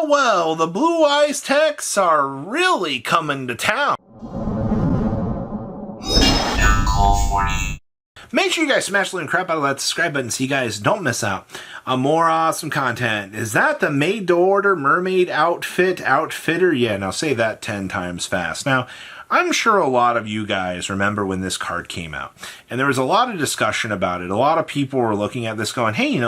Well, the Blue Eyes techs are really coming to town. Make sure you guys smash the crap out of that subscribe button so you guys don't miss out on more awesome content. Is that the made-to-order mermaid outfitter? Yeah, now say that 10 times fast. Now, I'm sure a lot of you guys remember when this card came out, and there was a lot of discussion about it. A lot of people were looking at this going, hey,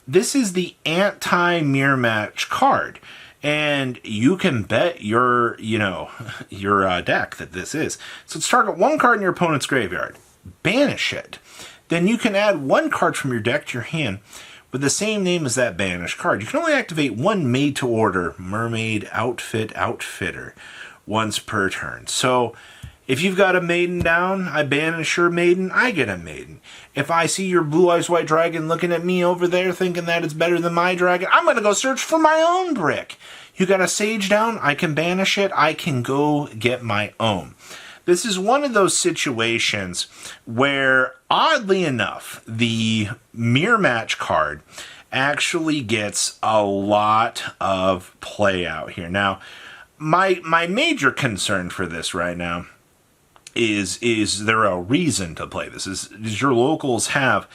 this is the anti-mirror match card. And you can bet your deck that this is. So let's target one card in your opponent's graveyard. Banish it. Then you can add one card from your deck to your hand with the same name as that banished card. You can only activate one made-to-order mermaid outfitter once per turn. So if you've got a maiden down, I banish your maiden, I get a maiden. If I see your Blue Eyes White Dragon looking at me over there thinking that it's better than my dragon, I'm going to go search for my own brick. You got a Sage down, I can banish it, I can go get my own. This is one of those situations where, oddly enough, the mirror match card actually gets a lot of play out here. Now, my major concern for this right now is there a reason to play this? Is your locals have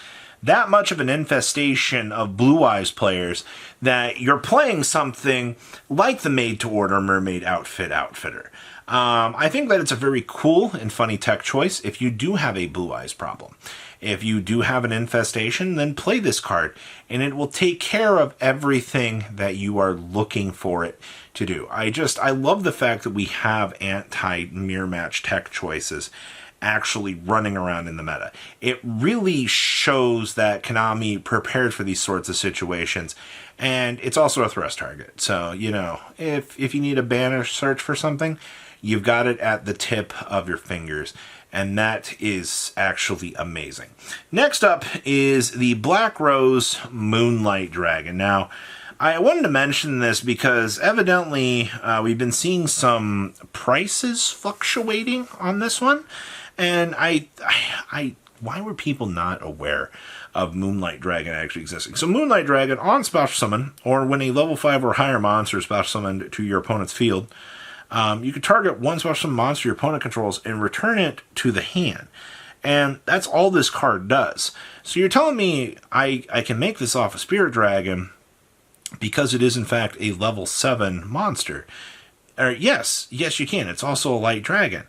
that much of an infestation of Blue Eyes players that you're playing something like the made-to-order mermaid outfitter? I think that it's a very cool and funny tech choice if you do have a Blue Eyes problem. If you do have an infestation, then play this card, and it will take care of everything that you are looking for it to do. I love the fact that we have anti-mirror match tech choices actually running around in the meta. It really shows that Konami prepared for these sorts of situations, and it's also a thrust target. So, if you need a banish search for something, you've got it at the tip of your fingers, and that is actually amazing. Next up is the Black Rose Moonlight Dragon. Now, I wanted to mention this because evidently we've been seeing some prices fluctuating on this one, and why were people not aware of Moonlight Dragon actually existing? So Moonlight Dragon on special summon, or when a level 5 or higher monster is special summoned to your opponent's field, you can target one special summon monster your opponent controls and return it to the hand. And that's all this card does. So you're telling me I can make this off a Spirit Dragon because it is in fact a level 7 monster. Yes, you can. It's also a light dragon.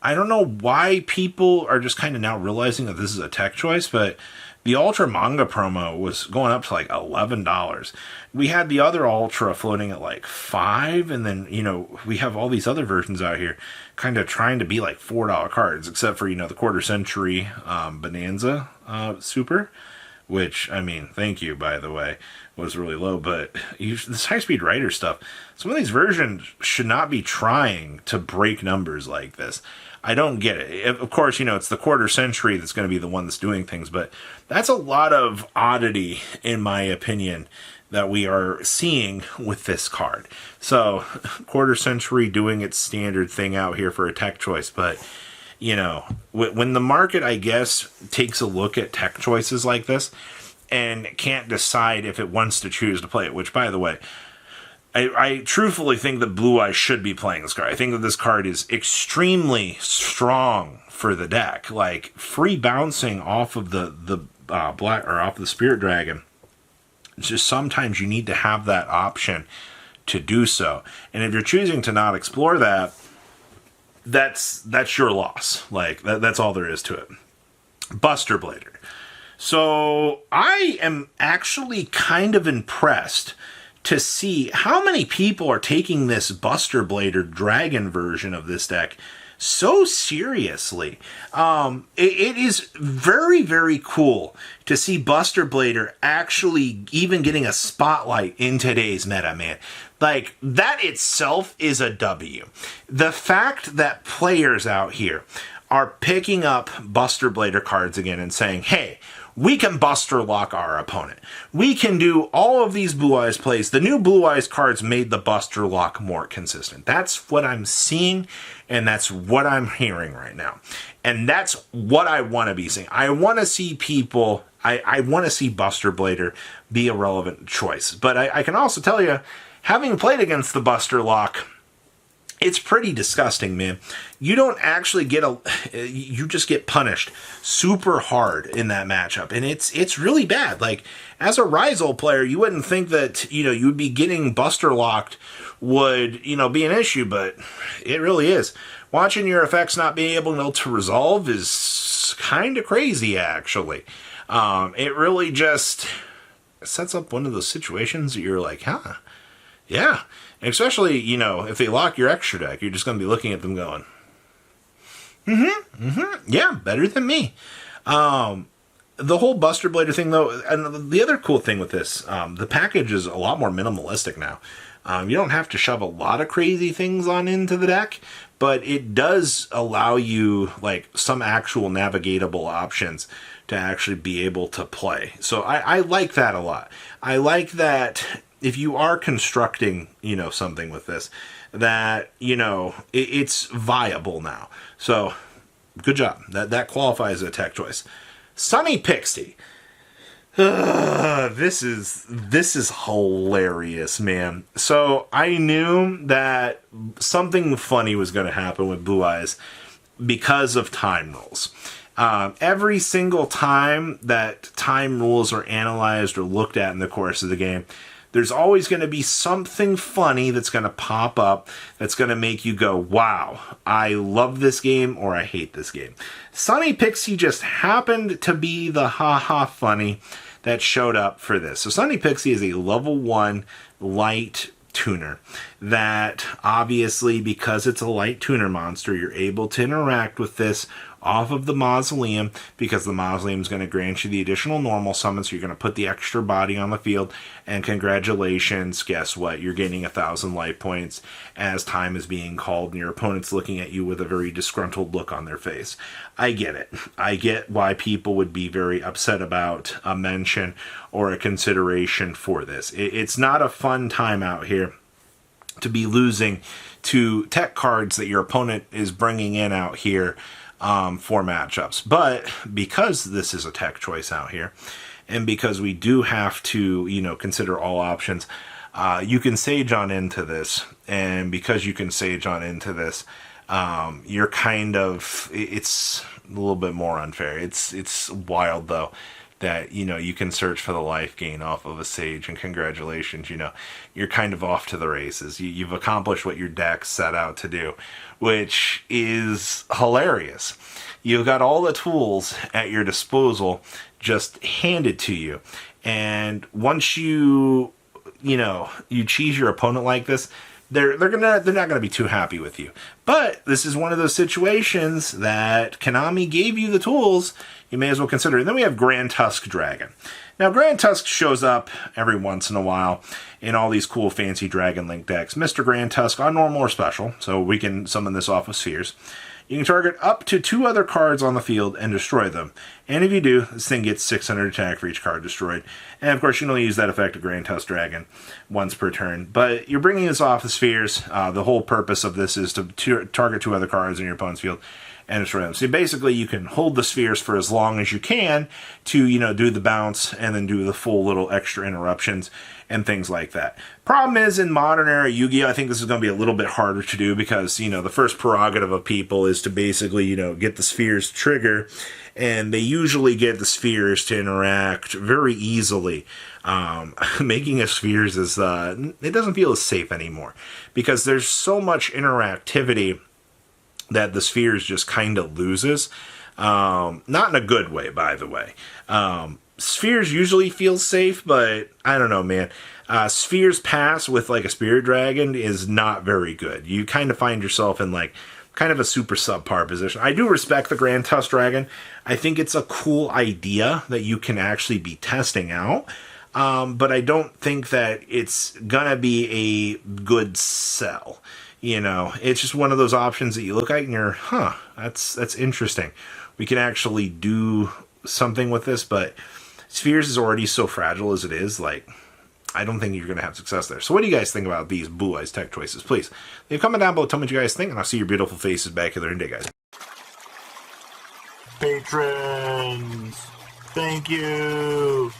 I don't know why people are just kind of now realizing that this is a tech choice, but the Ultra Manga promo was going up to like $11. We had the other Ultra floating at like $5, and then, we have all these other versions out here kind of trying to be like $4 cards, except for, the quarter century Bonanza Super, which, thank you, by the way, was really low, but this high-speed writer stuff, some of these versions should not be trying to break numbers like this. I don't get it. Of course, it's the quarter century that's going to be the one that's doing things, but that's a lot of oddity, in my opinion, that we are seeing with this card. So, quarter century doing its standard thing out here for a tech choice, but, when the market, I guess, takes a look at tech choices like this and can't decide if it wants to choose to play it, which, by the way, I truthfully think that Blue Eyes should be playing this card. I think that this card is extremely strong for the deck. Like, free bouncing off of the black, or off the Spirit Dragon. It's just sometimes you need to have that option to do so. And if you're choosing to not explore that, that's your loss. Like, that's all there is to it. Buster Blader. So I am actually kind of impressed to see how many people are taking this Buster Blader Dragon version of this deck so seriously. It is very, very cool to see Buster Blader actually even getting a spotlight in today's meta, man. Like, that itself is a W. The fact that players out here are picking up Buster Blader cards again and saying, hey, we can Buster Lock our opponent. We can do all of these Blue Eyes plays. The new Blue Eyes cards made the Buster Lock more consistent. That's what I'm seeing, and that's what I'm hearing right now. And that's what I want to be seeing. I want to see people, I want to see Buster Blader be a relevant choice. But I can also tell you, having played against the Buster Lock, it's pretty disgusting, man. You don't actually get you just get punished super hard in that matchup. And it's really bad. Like, as a Rizal player, you wouldn't think that, you would be getting Buster Locked would, be an issue, but it really is. Watching your effects not being able to resolve is kind of crazy, actually. It really just sets up one of those situations that you're like, huh, yeah. And especially, if they lock your extra deck, you're just going to be looking at them going, yeah, better than me. The whole Buster Blader thing, though, and the other cool thing with this, the package is a lot more minimalistic now. You don't have to shove a lot of crazy things on into the deck, but it does allow you, like, some actual navigatable options to actually be able to play. So I like that a lot. I like that if you are constructing, something with this, that, it's viable now. So, good job. That qualifies as a tech choice. Sunny Pixie. This is hilarious, man. So, I knew that something funny was going to happen with Blue Eyes because of time rules. Every single time that time rules are analyzed or looked at in the course of the game, there's always going to be something funny that's going to pop up that's going to make you go, wow, I love this game or I hate this game. Sunny Pixie just happened to be the ha-ha funny that showed up for this. So Sunny Pixie is a level 1 light tuner that obviously, because it's a light tuner monster, you're able to interact with this off of the Mausoleum, because the Mausoleum is going to grant you the additional normal summon, so you're going to put the extra body on the field, and congratulations, guess what? You're gaining 1,000 life points as time is being called, and your opponent's looking at you with a very disgruntled look on their face. I get it. I get why people would be very upset about a mention or a consideration for this. It's not a fun time out here to be losing to tech cards that your opponent is bringing in out here for matchups. But because this is a tech choice out here, and because we do have to, consider all options, you can sage on into this. And because you can sage on into this, you're it's a little bit more unfair. It's wild, though, that, you can search for the life gain off of a sage, and congratulations, you're kind of off to the races. You've accomplished what your deck set out to do, which is hilarious. You've got all the tools at your disposal just handed to you. And once you cheese your opponent like this, they're not gonna be too happy with you. But this is one of those situations that Konami gave you the tools, you may as well consider it. And then we have Grandtusk Dragon. Now, Grandtusk shows up every once in a while in all these cool fancy Dragon Link decks. Mr. Grandtusk on normal or special, so we can summon this off of spheres. You can target up to 2 other cards on the field and destroy them. And if you do, this thing gets 600 attack for each card destroyed. And of course, you can only use that effect of Grandtusk Dragon once per turn. But you're bringing this off the spheres. The whole purpose of this is to target 2 other cards in your opponent's field and destroy them. So basically, you can hold the spheres for as long as you can to, do the bounce and then do the full little extra interruptions and things like that. Problem is, in modern era Yu-Gi-Oh!, I think this is going to be a little bit harder to do because, the first prerogative of people is to basically, get the spheres to trigger, and they usually get the spheres to interact very easily. Making a spheres is, it doesn't feel as safe anymore because there's so much interactivity that the spheres just kind of loses. Not in a good way, by the way. Spheres usually feel safe, but I don't know, man. Spheres pass with like a Spirit Dragon is not very good. You kind of find yourself in like kind of a super subpar position. I do respect the Grandtusk Dragon. I think it's a cool idea that you can actually be testing out. But I don't think that it's gonna be a good sell. It's just one of those options that you look at and you're, that's interesting. We can actually do something with this, but Spheres is already so fragile as it is, like, I don't think you're going to have success there. So what do you guys think about these Blue Eyes tech choices? Please leave a comment down below, tell me what you guys think, and I'll see your beautiful faces back here in a day, guys. Patrons, thank you.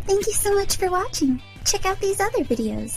Thank you so much for watching. Check out these other videos.